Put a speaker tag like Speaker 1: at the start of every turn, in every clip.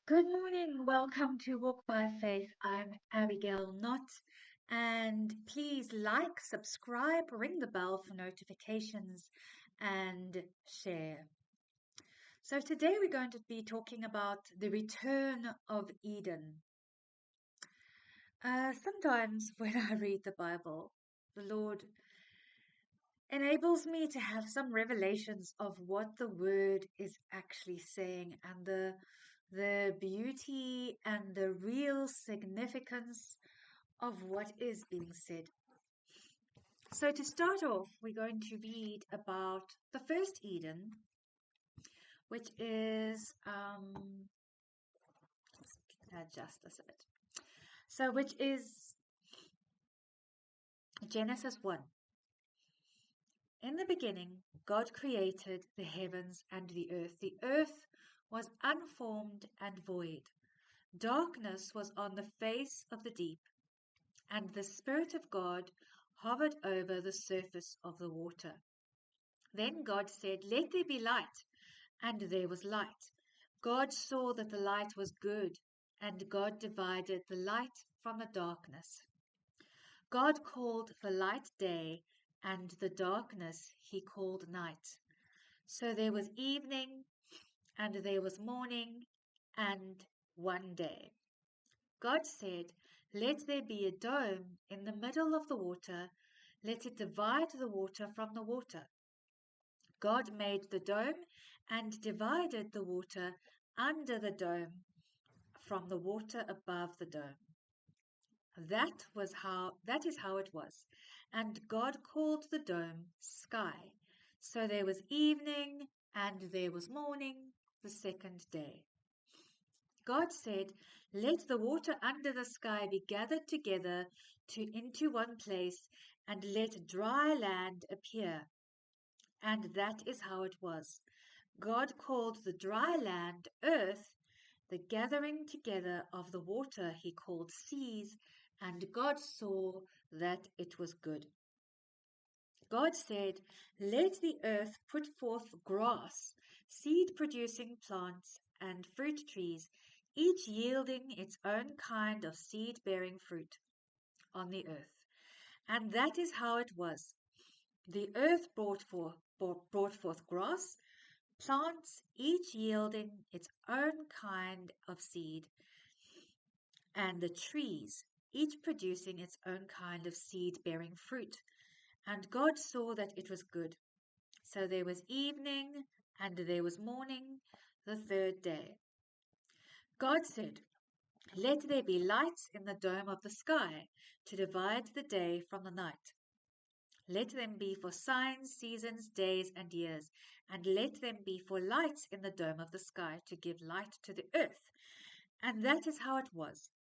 Speaker 1: Good morning. Welcome to Walk by Faith. I'm Abigail Knott. And please like, subscribe, ring the bell for notifications, and share. So, today we're going to be talking about the return of Eden. Sometimes when I read the Bible, the Lord enables me to have some revelations of what the word is actually saying and the beauty and the real significance of what is being said. So, to start off, we're going to read about the first Eden, which is, adjust this a bit. So, which is Genesis 1. In the beginning, God created the heavens and the earth. The earth was unformed and void. Darkness was on the face of the deep, and the Spirit of God hovered over the surface of the water. Then God said, "Let there be light," and there was light. God saw that the light was good, and God divided the light from the darkness. God called the light day, and the darkness he called night. So there was evening, and there was morning, and one day. God said, "Let there be a dome in the middle of the water. Let it divide the water from the water." God made the dome and divided the water under the dome from the water above the dome. That is how it was. And God called the dome sky. So there was evening and there was morning the second day. God said, "Let the water under the sky be gathered together into one place, and let dry land appear." And that is how it was. God called the dry land earth, the gathering together of the water he called seas, and God saw that it was good. God said, "Let the earth put forth grass, seed-producing plants, and fruit trees, each yielding its own kind of seed-bearing fruit on the earth." And that is how it was. The earth brought forth grass, plants, each yielding its own kind of seed, and the trees, each producing its own kind of seed-bearing fruit. And God saw that it was good. So there was evening, and there was morning, the third day. God said, "Let there be lights in the dome of the sky to divide the day from the night. Let them be for signs, seasons, days, and years, and let them be for lights in the dome of the sky to give light to the earth." And that is how it was.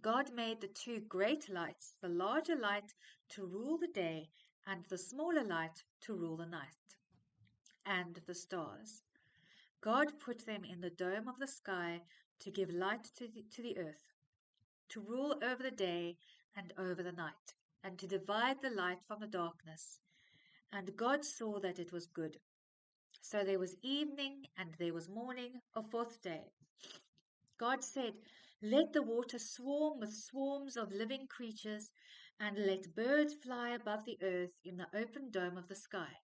Speaker 1: God made the two great lights, the larger light to rule the day, and the smaller light to rule the night, and the stars. God put them in the dome of the sky to give light to the earth, to rule over the day and over the night, and to divide the light from the darkness. And God saw that it was good. So there was evening and there was morning, a fourth day. God said, "Let the water swarm with swarms of living creatures, and let birds fly above the earth in the open dome of the sky."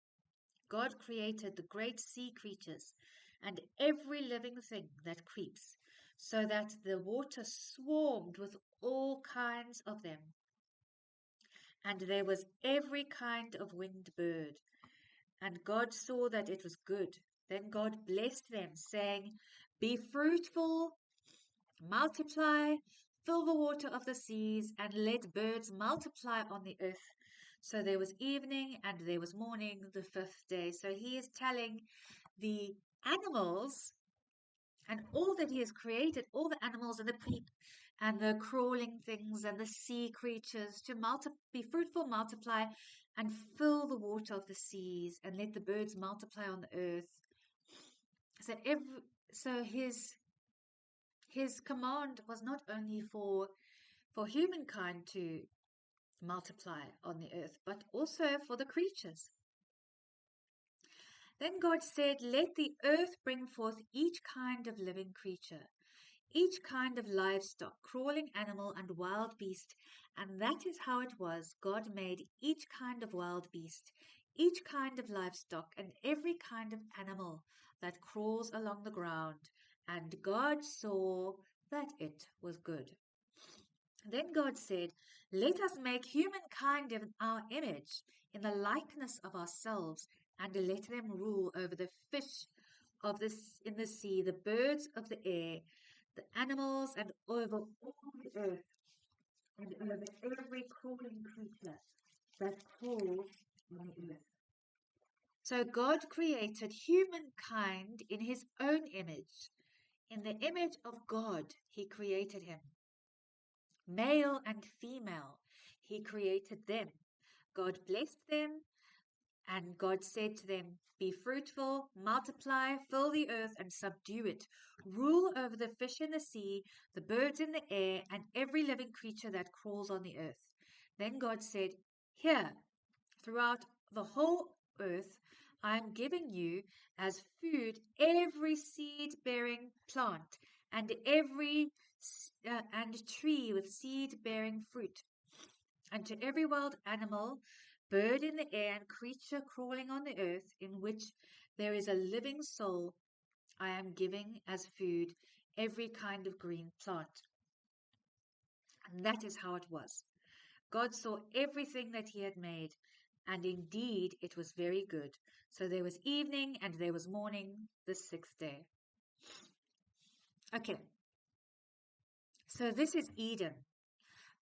Speaker 1: God created the great sea creatures and every living thing that creeps, so that the water swarmed with all kinds of them. And there was every kind of winged bird. And God saw that it was good. Then God blessed them, saying, "Be fruitful, multiply, fill the water of the seas, and let birds multiply on the earth." So there was evening and there was morning the fifth day. So he is telling the animals and all that he has created, all the animals and the and the crawling things and the sea creatures, to be fruitful, multiply, and fill the water of the seas, and let the birds multiply on the earth. So his command was not only for humankind to multiply on the earth, but also for the creatures. Then God said, "Let the earth bring forth each kind of living creature, each kind of livestock, crawling animal, and wild beast." And that is how it was. God made each kind of wild beast, each kind of livestock, and every kind of animal that crawls along the ground. And God saw that it was good. Then God said, "Let us make humankind in our image, in the likeness of ourselves, and let them rule over the fish of this in the sea, the birds of the air, the animals, and over all the earth, and over every crawling creature that crawls on the earth." So God created humankind in his own image. In the image of God, he created him. Male and female, he created them. God blessed them, and God said to them, "Be fruitful, multiply, fill the earth, and subdue it. Rule over the fish in the sea, the birds in the air, and every living creature that crawls on the earth." Then God said, "Here, throughout the whole earth, I am giving you as food every seed-bearing plant and every and tree with seed-bearing fruit, and to every wild animal, bird in the air, and creature crawling on the earth, in which there is a living soul, I am giving as food every kind of green plant." And that is how it was. God saw everything that he had made, and indeed it was very good. So there was evening and there was morning, the sixth day. Okay, so this is Eden.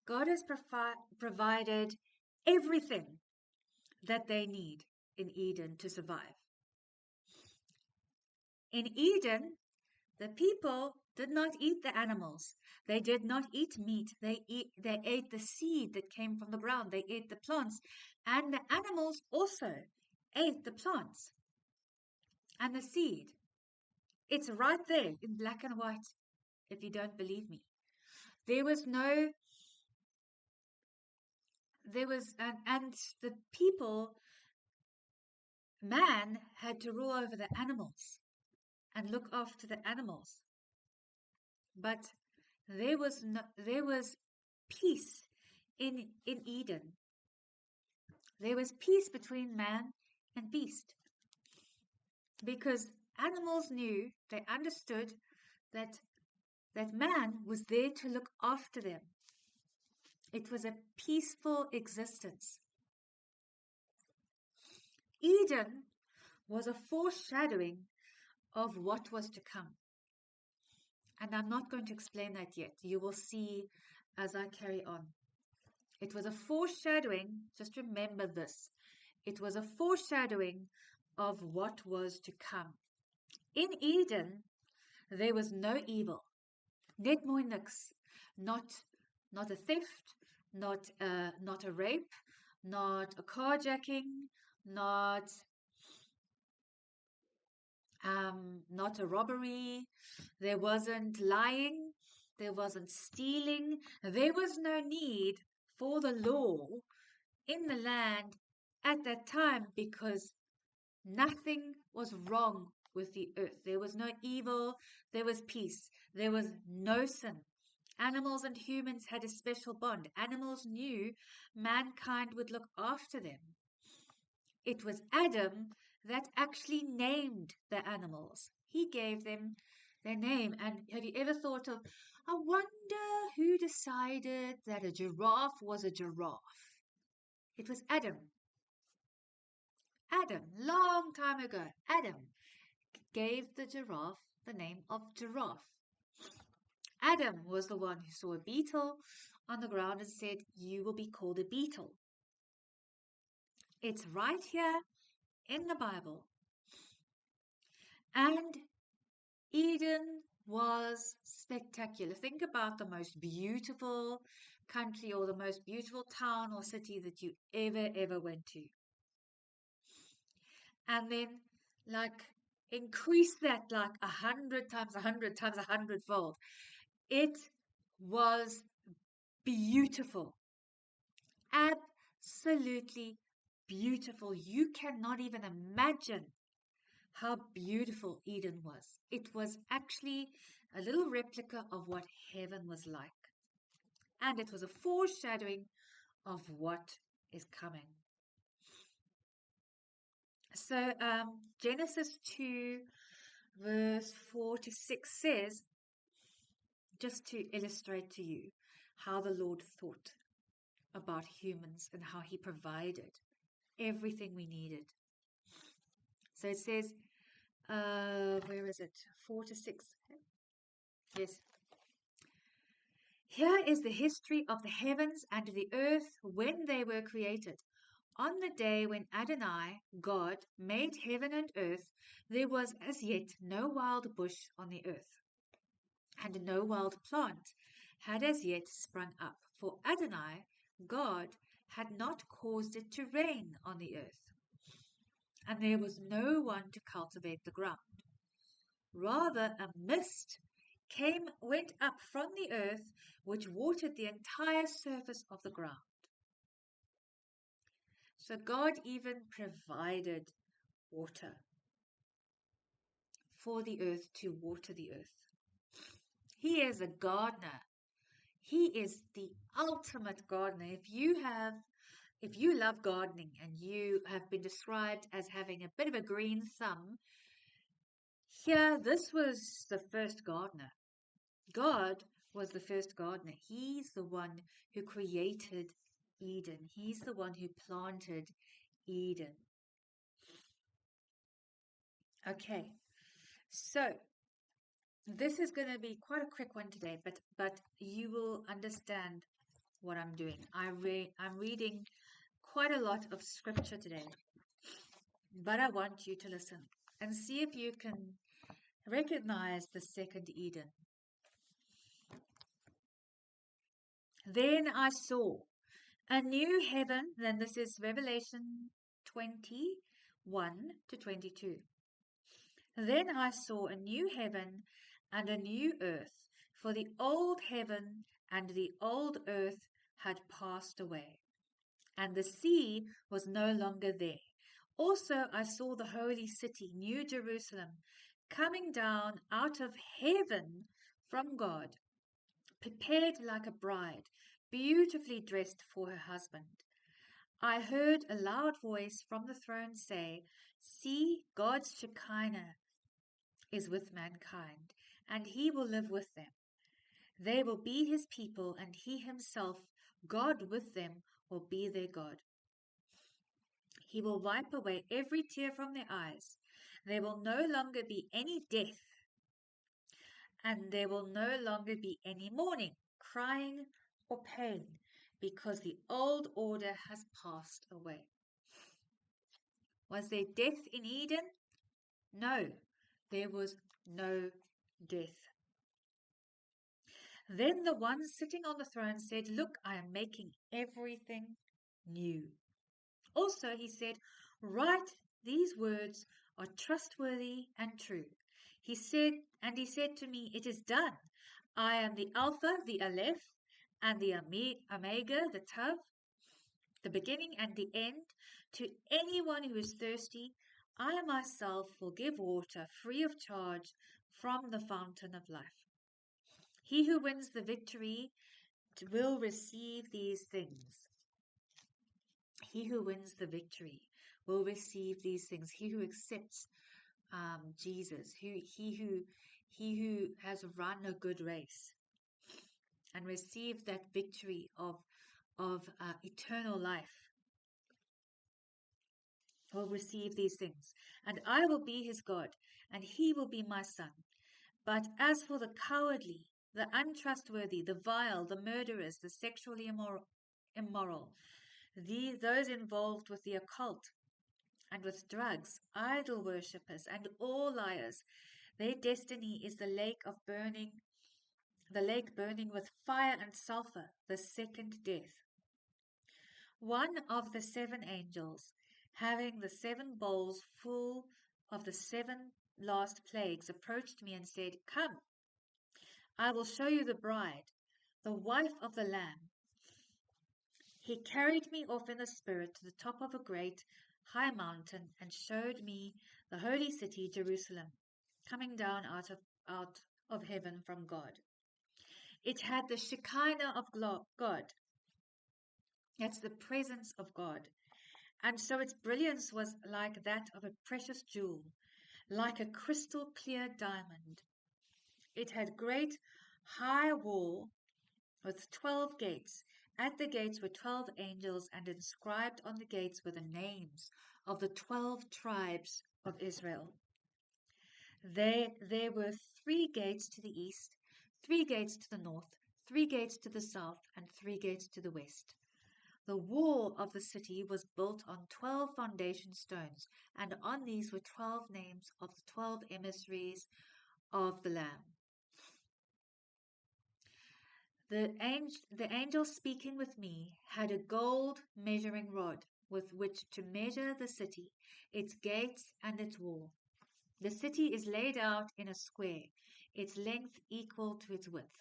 Speaker 1: God has provided everything that they need in Eden to survive. In Eden, the people did not eat the animals. They did not eat meat. They ate the seed that came from the ground. They ate the plants. And the animals also ate the plants and the seed. It's right there in black and white, if you don't believe me. And the people, man had to rule over the animals and look after the animals. But there was peace in Eden. There was peace between man and beast, because animals knew, they understood that man was there to look after them. It was a peaceful existence. Eden was a foreshadowing of what was to come. And I'm not going to explain that yet. You will see as I carry on. It was a foreshadowing, just remember this. It was a foreshadowing of what was to come. In Eden, there was no evil. Net mooi niks. Not a theft, not a rape, not a carjacking, not a robbery. There wasn't lying. There wasn't stealing. There was no need for the law in the land at that time, because nothing was wrong with the earth. There was no evil. There was peace. There was no sin. Animals and humans had a special bond. Animals knew mankind would look after them. It was Adam that actually named the animals. He gave them their name. And have you ever thought of, I wonder who decided that a giraffe was a giraffe? It was Adam. Adam, long time ago, Adam gave the giraffe the name of giraffe. Adam was the one who saw a beetle on the ground and said, "You will be called a beetle." It's right here in the Bible. And Eden was spectacular. Think about the most beautiful country or the most beautiful town or city that you ever went to. And then, like, increase that like 100 times 100 times 100-fold. It was beautiful. Absolutely beautiful. You cannot even imagine how beautiful Eden was. It was actually a little replica of what heaven was like, and it was a foreshadowing of what is coming. So Genesis 2 verse 4 to 6 says, just to illustrate to you how the Lord thought about humans and how he provided everything we needed. So it says, where is it? 4 to 6. Yes. Here is the history of the heavens and the earth when they were created. On the day when Adonai, God, made heaven and earth, there was as yet no wild bush on the earth, and no wild plant had as yet sprung up, for Adonai, God, had not caused it to rain on the earth, and there was no one to cultivate the ground. Rather, a mist went up from the earth, which watered the entire surface of the ground. So God even provided water for the earth to water the earth. He is a gardener. He is the ultimate gardener. If you love gardening and you have been described as having a bit of a green thumb, here this was the first gardener. God was the first gardener. He's the one who created Eden. He's the one who planted Eden. Okay, so this is going to be quite a quick one today, but you will understand what I'm doing. I'm reading quite a lot of scripture today, but I want you to listen and see if you can recognize the second Eden. Then I saw a new heaven, then this is Revelation 21 to 22. Then I saw a new heaven and a new earth, for the old heaven and the old earth had passed away, and the sea was no longer there. Also I saw the holy city, New Jerusalem, coming down out of heaven from God, prepared like a bride, beautifully dressed for her husband. I heard a loud voice from the throne say, "See, God's Shekinah is with mankind, and he will live with them. They will be his people, and he himself, God with them, will be their God. He will wipe away every tear from their eyes. There will no longer be any death, and there will no longer be any mourning, crying, or pain, because the old order has passed away." Was there death in Eden? No, there was no death. Then the one sitting on the throne said, "Look, I am making everything new." Also he said, "Write, these words are trustworthy and true." He said to me, "It is done. I am the Alpha, the Aleph, and the Omega, the Tav, the beginning and the end. To anyone who is thirsty, I myself will give water free of charge from the fountain of life. He who wins the victory will receive these things." He who wins the victory will receive these things. He who accepts Jesus, he who has run a good race and received that victory of eternal life will receive these things. "And I will be his God, and he will be my son. But as for the cowardly, the untrustworthy, the vile, the murderers, the sexually immoral, those involved with the occult and with drugs, idol worshippers, and all liars, their destiny is the lake burning with fire and sulfur, the second death." One of the 7 angels, having the 7 bowls full of the 7 last plagues, approached me and said, "Come, I will show you the bride, the wife of the Lamb." He carried me off in the spirit to the top of a great high mountain and showed me the holy city Jerusalem, coming down out of heaven from God. It had the Shekinah of God. That's the presence of God. And so its brilliance was like that of a precious jewel, like a crystal clear diamond. It had great high wall with 12 gates. At the gates were 12 angels, and inscribed on the gates were the names of the 12 tribes of Israel. There were 3 gates to the east, 3 gates to the north, 3 gates to the south, and 3 gates to the west. The wall of the city was built on 12 foundation stones, and on these were 12 names of the 12 emissaries of the Lamb. The angel speaking with me had a gold measuring rod with which to measure the city, its gates and its wall. The city is laid out in a square, its length equal to its width.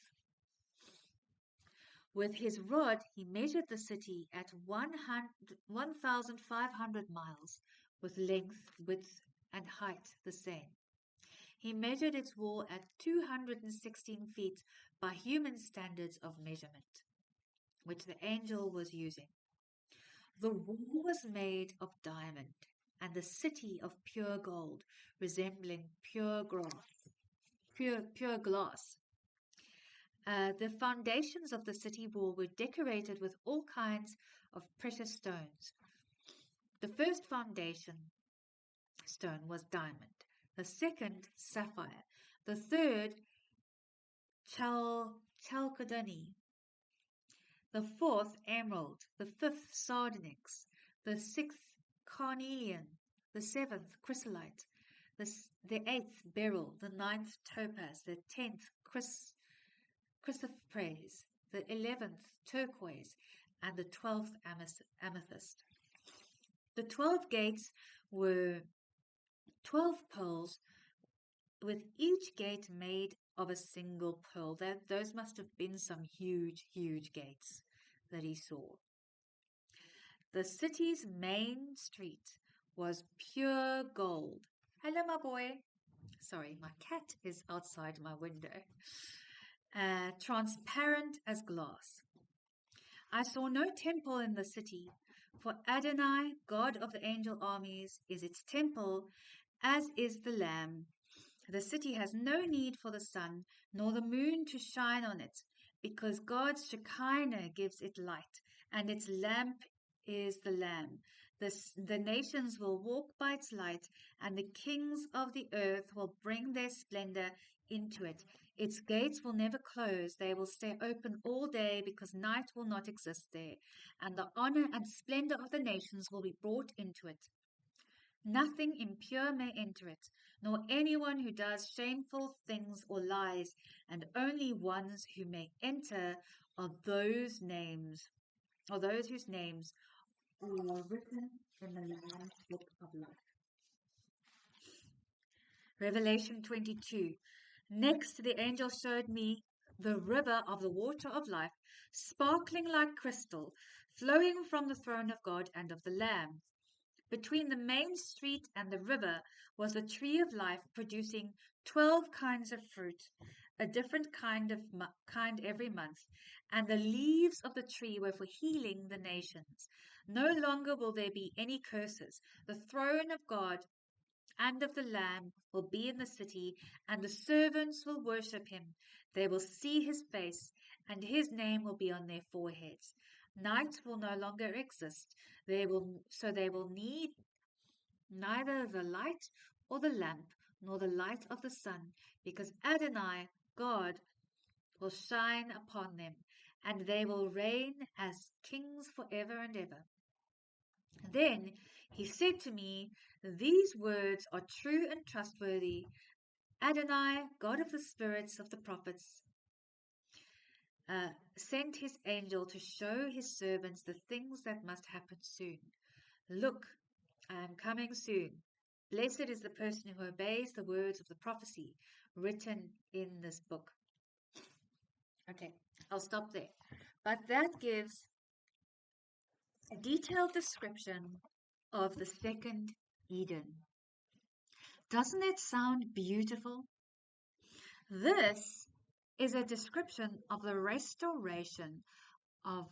Speaker 1: With his rod he measured the city at 1,500 miles, with length, width, and height the same. He measured its wall at 216 feet by human standards of measurement, which the angel was using. The wall was made of diamond, and the city of pure gold, resembling pure glass. The foundations of the city wall were decorated with all kinds of precious stones. The first foundation stone was diamond, the second sapphire, the third chalcedony, the fourth emerald, the fifth sardonyx, the sixth carnelian, the seventh chrysolite, the eighth beryl, the ninth topaz, the 10th chrysoprase, the 11th turquoise, and the 12th amethyst. The 12 gates were 12 pearls, with each gate made of a single pearl. Those must have been some huge, huge gates that he saw. The city's main street was pure gold. Hello, my boy. Sorry, my cat is outside my window. Transparent as glass. I saw no temple in the city, for Adonai, God of the angel armies, is its temple, as is the Lamb. The city has no need for the sun, nor the moon to shine on it, because God's Shekinah gives it light, and its lamp is the Lamb. The nations will walk by its light, and the kings of the earth will bring their splendor into it. Its gates will never close. They will stay open all day, because night will not exist there, and the honor and splendor of the nations will be brought into it. Nothing impure may enter it, nor anyone who does shameful things or lies, and only ones who may enter are those whose names are written in the Lamb's Book of Life. Revelation 22. Next the angel showed me the river of the water of life, sparkling like crystal, flowing from the throne of God and of the Lamb. Between the main street and the river was the tree of life, producing 12 kinds of fruit, a different kind every month, and the leaves of the tree were for healing the nations. No longer will there be any curses. The throne of God and of the Lamb will be in the city, and the servants will worship him. They will see his face, and his name will be on their foreheads. Night will no longer exist. They will need neither the light or the lamp, nor the light of the sun, because Adonai, God, will shine upon them, and they will reign as kings forever and ever. Then he said to me, these words are true and trustworthy. Adonai, God of the spirits of the prophets, sent his angel to show his servants the things that must happen soon. Look, I am coming soon. Blessed is the person who obeys the words of the prophecy written in this book. Okay, I'll stop there. But that gives a detailed description of the second Eden. Doesn't it sound beautiful? This is a description of the restoration of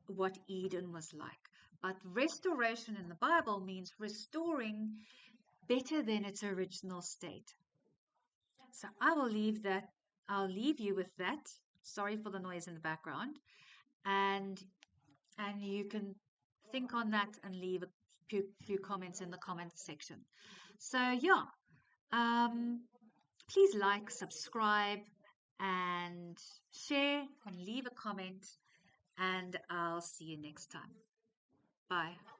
Speaker 1: what Eden was like. But restoration in the Bible means restoring better than its original state. So I'll leave you with that. Sorry for the noise in the background. And you can think on that and leave a few comments in the comment section. So yeah, um, please like, subscribe, and share and leave a comment. And I'll see you next time. Bye.